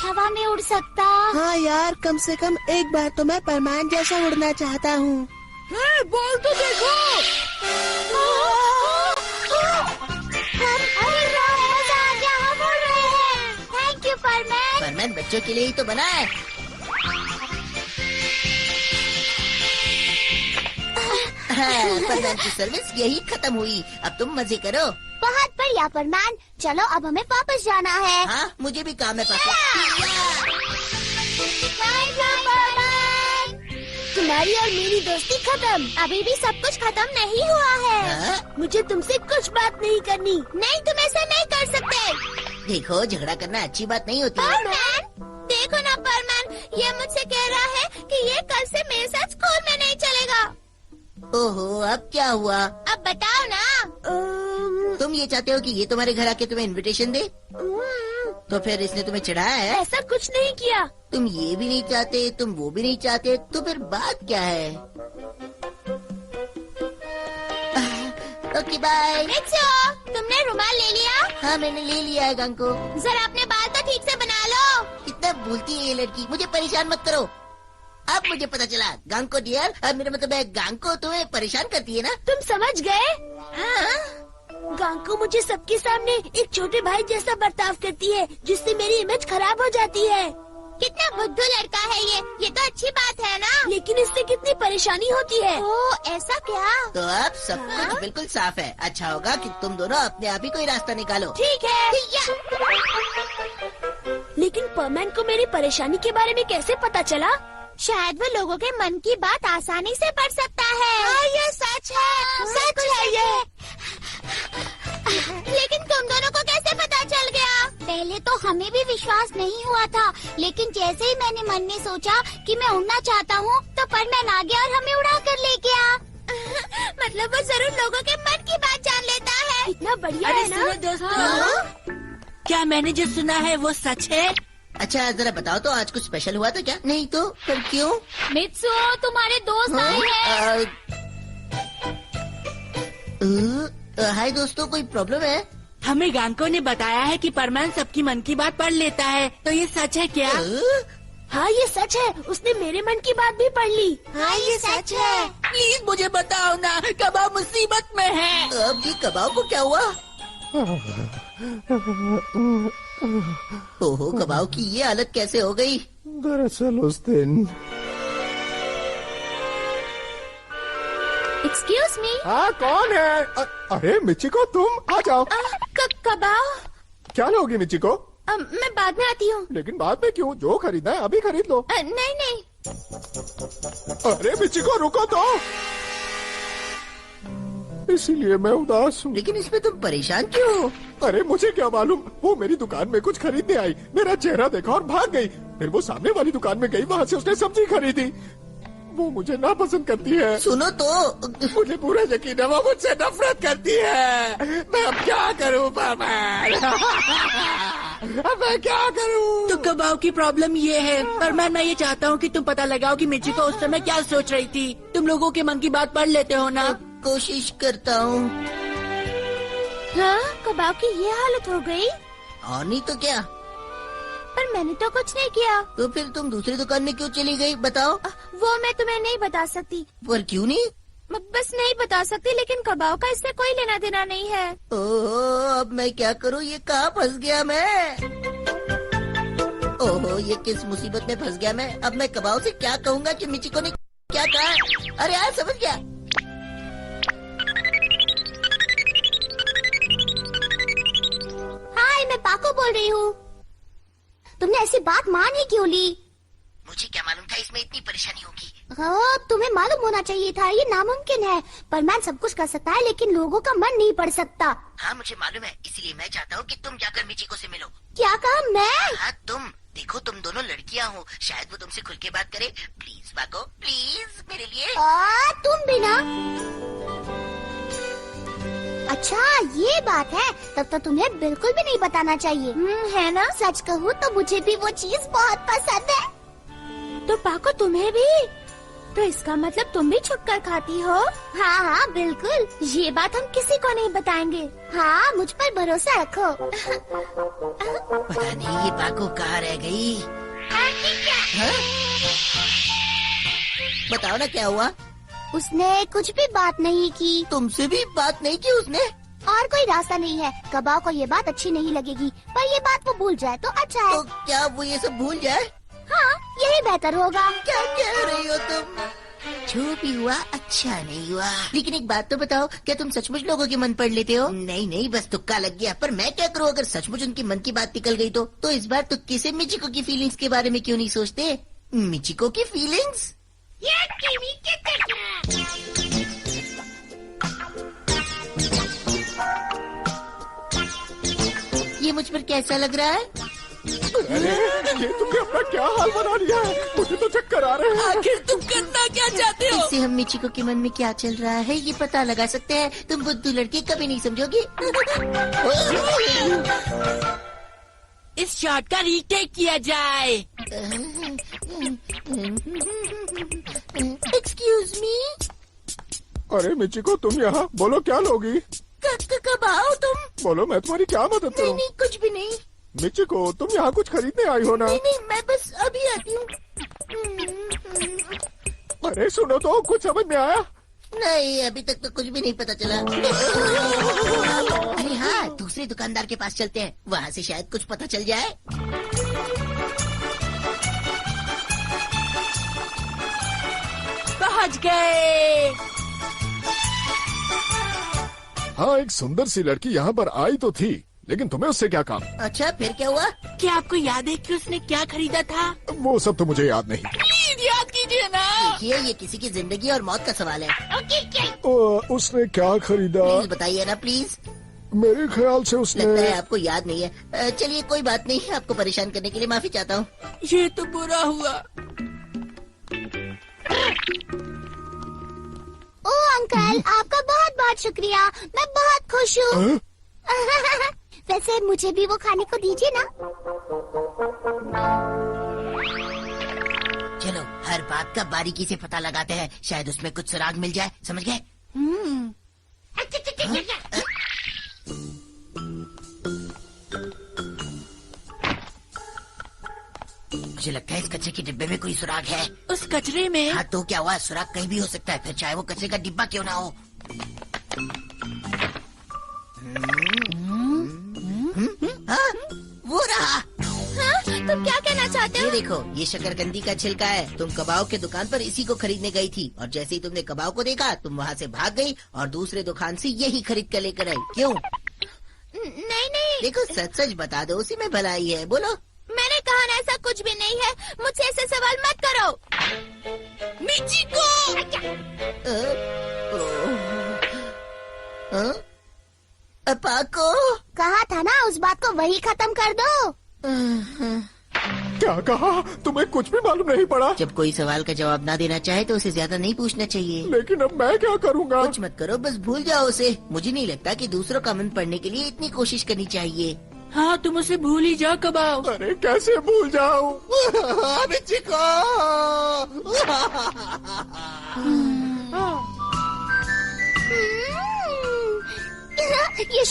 हवा में उड़ सकता। हाँ यार, कम से कम एक बार तो मैं परमान जैसा उड़ना चाहता हूँ। बोल तो देखो। अरे वाह, मजा आ गया, हम उड़ रहे हैं। Thank you Parman. परमान बच्चों के लिए ही तो बना है। हाँ, परमान की सर्विस यही खत्म हुई। अब तुम मजे करो। बहुत बढ़िया परमान, चलो अब हमें वापस जाना है। हाँ, मुझे भी काम है पापा। तुम्हारी और मेरी दोस्ती खत्म। अभी भी सब कुछ खत्म नहीं हुआ है। हाँ? मुझे तुमसे कुछ बात नहीं करनी। नहीं, तुम ऐसा नहीं कर सकते। देखो, झगड़ा करना अच्छी बात नहीं होती है। परमान, देखो ना परमान, ये मुझसे कह रहा है कि ये कल से मेरे साथ स्कूल में नहीं चलेगा। ओहो, अब क्या हुआ? अब बताओ ना। तुम ये चाहते हो कि ये तुम्हारे घर आके तुम्हें इनविटेशन दे? तो फिर इसने तुम्हें चढ़ाया है? ऐसा कुछ नहीं किया। तुम ये भी नहीं चाहते, तुम वो भी नहीं चाहते, तो फिर बात क्या है? Okay bye. मित्सो, तुमने रुमाल ले लिया? हाँ, मैंने ले लिया है गांको। जरा अपने बाल तो ठीक से बना लो। कितना भूलती है ये लड़की, मुझे परेशान मत करो। अब मुझे पता चला, गांको डियर, अब मेरा मतलब है गांको तुम्हें परेशान करती है ना? तुम समझ गए? हाँ। गांको मुझे सबके सामने एक छोटे भाई जैसा बर्ताव करती है, जिससे मेरी इमेज खराब हो जाती है। कितना बुद्धू लड़का है ये तो अच्छी बात है ना? लेकिन इससे कितनी परेशानी होती है। ओह, ऐसा क्या? तो अब सब कुछ बिल्कुल साफ है। अच्छा होगा कि तुम दोनों अपने आप ही कोई रास्ता निकालो। ठीक है। लेकिन परमान को मेरी परेशानी के बारे में कैसे पता चला? शायद वो लोगों के मन की बात आसानी से पढ़ सकता है। हाँ, ये सच है, सच है ये। लेकिन तुम दोनों को कैसे पता चल गया? पहले तो हमें भी विश्वास नहीं हुआ था, लेकिन जैसे ही मैंने मन में सोचा कि मैं उड़ना चाहता हूँ, तो परमान आ गया और हमें उड़ा कर ले गया। मतलब वो जरूर लोगों के मन की बात जान लेता है। इतना बढ़िया है ना? सुनो दोस्तों, क्या मैंने जो सुना है वो सच है? अच्छा, जरा बताओ तो, आज कुछ स्पेशल हुआ तो क्या? नहीं तो फिर क्यों? मित्सुओ, तुम्हारे दोस्त आए हैं। हाय दोस्तों, कोई प्रॉब्लम है? हमें गांको ने बताया है कि परमान सबकी मन की बात पढ़ लेता है, तो ये सच है क्या? हाँ, ये सच है, उसने मेरे मन की बात भी पढ़ ली। हाँ, ये सच है। प्लीज मुझे बताओ ना, कबाब मुसीबत में है। अब ये कबाब को क्या हुआ? ओहो, कबाब की ये हालत कैसे हो गई? दरअसल उस दिन। Excuse me. हाँ, कौन है? अरे मिचिको, तुम आ जाओ। कबाब? क्या लोगी मिचिको? मैं बाद में आती हूँ। लेकिन बाद में क्यों? जो खरीदना है अभी खरीद लो। नहीं नहीं। अरे मिचिको, रुको तो। इसीलिए मैं उदास हूँ। लेकिन इसमें तुम परेशान क्यों हो? अरे मुझे क्या मालूम, वो मेरी दुकान में कुछ खरीदने आई, मेरा चेहरा देखा और भाग गई। फिर वो सामने वाली दुकान में गई, वहाँ से उसने सब्जी खरीदी। वो मुझे नापसंद करती है। सुनो तो, मुझे पूरा यकीन है वो मुझसे नफरत करती है। मैं अब क्या करूँ परमान? अब मैं क्या करूँ? तो कबाब की प्रॉब्लम ये है परमान, मैं ये चाहता हूँ कि तुम पता लगाओ कि मिचिको उस समय क्या सोच रही थी। तुम लोगों के मन की बात पढ़ लेते हो ना? कोशिश करता हूँ। हाँ, कबाब की ये हालत हो गई। और नहीं तो क्या? पर मैंने तो कुछ नहीं किया। तो फिर तुम दूसरी दुकान में क्यों चली गई, बताओ? वो मैं तुम्हें नहीं बता सकती। पर क्यों नहीं? बस नहीं बता सकती, लेकिन कबाब का इससे कोई लेना देना नहीं है। ओहो, अब मैं क्या करूँ? ये कहाँ फंस गया मैं? ओहो, ये किस मुसीबत में फंस गया मैं? अब मैं कबाब से क्या कहूँगा कि मिचिको ने क्या कहा? अरे यार, समझ गया। हाय, मैं पाको बोल रही हूँ। तुमने ऐसी बात मान ही क्यों ली? मुझे क्या मालूम था इसमें इतनी परेशानी होगी। हाँ, तुम्हें मालूम होना चाहिए था, ये नामुमकिन है। परमान सब कुछ कर सकता है, लेकिन लोगों का मन नहीं पढ़ सकता। हाँ, मुझे मालूम है, इसीलिए मैं चाहता हूँ कि तुम जाकर मिचिको से मिलो। क्या कहा? मैं? हाँ, तुम देखो, तुम दोनों लड़कियाँ हो, शायद वो तुमसे खुल के बात करे। प्लीज पाको, प्लीज मेरे लिए। तुम भी ना। अच्छा, ये बात है, तब तो तुम्हें बिल्कुल भी नहीं बताना चाहिए। है ना? सच कहूँ तो मुझे भी वो चीज बहुत पसंद है। तो पाको, तुम्हें भी? तो इसका मतलब तुम भी छुपकर खाती हो? हाँ हाँ बिल्कुल, ये बात हम किसी को नहीं बताएंगे। हाँ, मुझ पर भरोसा रखो। पता नहीं ये पाको कहाँ रह गई। हाँ? बताओ ना क्या हुआ? उसने कुछ भी बात नहीं की। तुमसे भी बात नहीं की उसने? और कोई रास्ता नहीं है। कबाव को ये बात अच्छी नहीं लगेगी, पर ये बात वो भूल जाए तो अच्छा है। तो क्या वो ये सब भूल जाए? हाँ, यही बेहतर होगा। क्या कह रही हो तुम? जो भी हुआ अच्छा नहीं हुआ। लेकिन एक बात तो बताओ, क्या तुम सचमुच लोगों के मन पढ़ लेते हो? नहीं नहीं, बस तुक्का लग गया। पर मैं क्या करूँ अगर सचमुच उनके मन की बात निकल गई तो इस बार तुक्के से मिचिको की फीलिंग्स के बारे में क्यों नहीं सोचते? मिचिको की फीलिंग्स? ये मुझ पर कैसा लग रहा है? अरे ये तुमने अपना क्या हाल बना लिया है? मुझे तो चक्कर आ रहे हैं। आखिर तुम करना क्या चाहते हो? इससे हम मिचिको के मन में क्या चल रहा है ये पता लगा सकते हैं। तुम बुद्धू लड़के कभी नहीं समझोगे। इस शॉट का रीटेक किया जाए। Excuse me. अरे मिचिको, तुम यहाँ बोलो क्या लोगी? कब आओ तुम? बोलो, मैं तुम्हारी क्या मदद नहीं करूँ? नहीं, कुछ भी नहीं। मिचिको, तुम यहाँ कुछ खरीदने आई हो ना? नहीं नहीं, मैं बस अभी आती हूँ। अरे सुनो तो, कुछ समझ में आया? नहीं, अभी तक तो कुछ भी नहीं पता चला। अरे हाँ, दूसरे दुकानदार के पास चलते हैं, वहाँ से शायद कुछ पता चल जाए। पहुँच गए। हाँ, एक सुंदर सी लड़की यहाँ पर आई तो थी, लेकिन तुम्हें उससे क्या काम? अच्छा, फिर क्या हुआ? क्या आपको याद है कि उसने क्या खरीदा था? वो सब तो मुझे याद नहीं। प्लीज याद कीजिए ना। देखिए, ये किसी की जिंदगी और मौत का सवाल है। उसने क्या खरीदा? प्लीज बताइए ना, प्लीज। मेरे ख्याल से उसने लगता है आपको याद नहीं है। चलिए कोई बात नहीं, आपको परेशान करने के लिए माफी चाहता हूँ। ये तो बुरा हुआ। ओ अंकल, आपका बहुत बहुत शुक्रिया, मैं बहुत खुश हूँ। हाँ? वैसे मुझे भी वो खाने को दीजिए ना। चलो, हर बात का बारीकी से पता लगाते हैं, शायद उसमें कुछ सुराग मिल जाए। समझ गए? मुझे लगता है इस कचरे के डिब्बे में कोई सुराग है। उस कचरे में? हाँ, तो क्या हुआ? सुराग कहीं भी हो सकता है, फिर चाहे वो कचरे का डिब्बा क्यों ना हो। हाँ, वो रहा। हाँ, तुम क्या कहना चाहते ये हो? देखो, ये शकरकंदी का छिलका है। तुम कबाब के दुकान पर इसी को खरीदने गई थी, और जैसे ही तुमने कबाब को देखा, तुम वहाँ से भाग गई और दूसरे दुकान से यही खरीद कर लेकर आई। क्यों? नहीं नहीं, देखो, सच सच बता दो, उसी में भलाई है। बोलो। मैंने कहा ना, ऐसा कुछ भी नहीं है। मुझसे ऐसे सवाल मत करो। पाको, कहा था ना, उस बात को वही खत्म कर दो। क्या कहा? तुम्हें कुछ भी मालूम नहीं पड़ा? जब कोई सवाल का जवाब ना देना चाहे तो उसे ज्यादा नहीं पूछना चाहिए। लेकिन अब मैं क्या करूँगा? कुछ मत करो, बस भूल जाओ उसे। मुझे नहीं लगता कि दूसरों का मन पढ़ने के लिए इतनी कोशिश करनी चाहिए। हाँ, तुम उसे भूल ही जाओ कबाब। अरे कैसे भूल जाऊँ? ये